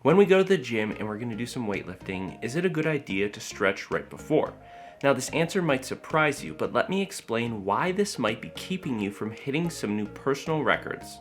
When we go to the gym and we're going to do some weightlifting, is it a good idea to stretch right before? Now this answer might surprise you, but let me explain why this might be keeping you from hitting some new personal records.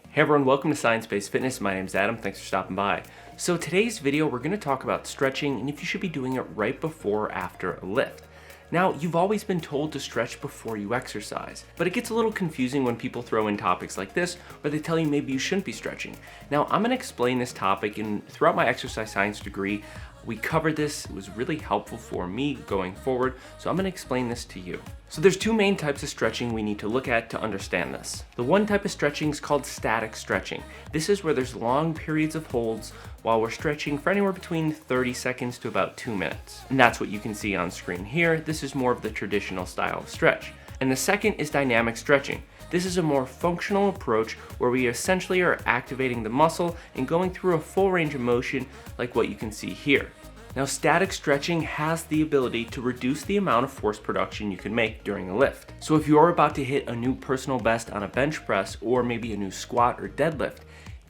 Hey everyone, welcome to Science-Based Fitness. My name's Adam, thanks for stopping by. So today's video, we're going to talk about stretching and if you should be doing it right before or after a lift. Now, you've always been told to stretch before you exercise, but it gets a little confusing when people throw in topics like this where they tell you maybe you shouldn't be stretching. Now, I'm going to explain this topic, and throughout my exercise science degree, we covered this. It was really helpful for me going forward, so I'm going to explain this to you. So there's two main types of stretching we need to look at to understand this. The one type of stretching is called static stretching. This is where there's long periods of holds while we're stretching for anywhere between 30 seconds to about 2 minutes. And that's what you can see on screen here. This is more of the traditional style of stretch. And the second is dynamic stretching. This is a more functional approach where we essentially are activating the muscle and going through a full range of motion like what you can see here. Now, static stretching has the ability to reduce the amount of force production you can make during a lift. So if you're about to hit a new personal best on a bench press or maybe a new squat or deadlift,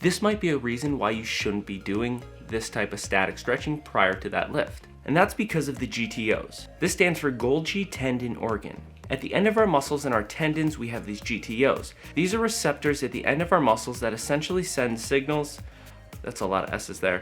this might be a reason why you shouldn't be doing this type of static stretching prior to that lift. And that's because of the GTOs. This stands for Golgi tendon organ. At the end of our muscles and our tendons, we have these GTOs. These are receptors at the end of our muscles that essentially send signals. That's a lot of S's there.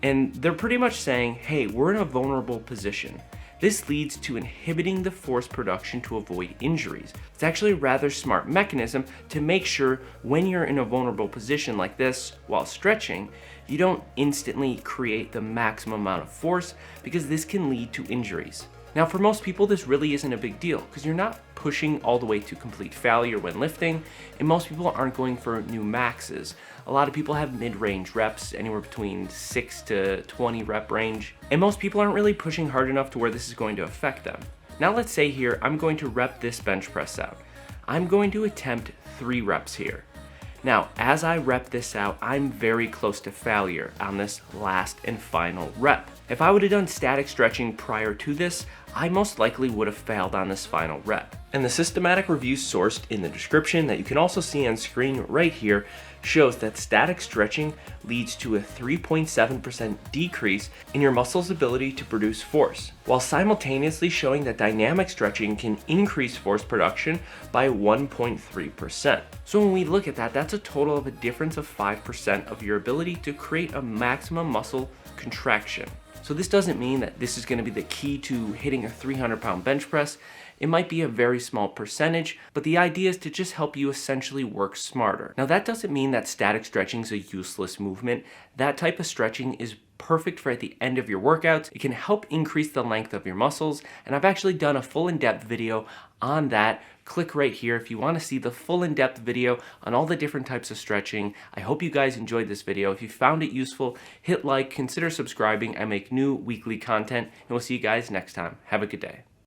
And they're pretty much saying, hey, we're in a vulnerable position. This leads to inhibiting the force production to avoid injuries. It's actually a rather smart mechanism to make sure when you're in a vulnerable position like this while stretching, you don't instantly create the maximum amount of force because this can lead to injuries. Now for most people, this really isn't a big deal because you're not pushing all the way to complete failure when lifting, and most people aren't going for new maxes. A lot of people have mid-range reps, anywhere between 6 to 20 rep range, and most people aren't really pushing hard enough to where this is going to affect them. Now let's say here, I'm going to rep this bench press out. I'm going to attempt 3 reps here. Now, as I rep this out, I'm very close to failure on this last and final rep. If I would have done static stretching prior to this, I most likely would have failed on this final rep. And the systematic review sourced in the description that you can also see on screen right here shows that static stretching leads to a 3.7% decrease in your muscle's ability to produce force, while simultaneously showing that dynamic stretching can increase force production by 1.3%. So when we look at that, that's a total of a difference of 5% of your ability to create a maximum muscle contraction. So this doesn't mean that this is going to be the key to hitting a 300-pound bench press. It might be a very small percentage, but the idea is to just help you essentially work smarter. Now that doesn't mean that static stretching is a useless movement. That type of stretching is perfect for at the end of your workouts. It can help increase the length of your muscles, and I've actually done a full in-depth video on that. Click right here if you want to see the full in-depth video on all the different types of stretching. I hope you guys enjoyed this video. If you found it useful, hit like, consider subscribing. I make new weekly content, and we'll see you guys next time. Have a good day.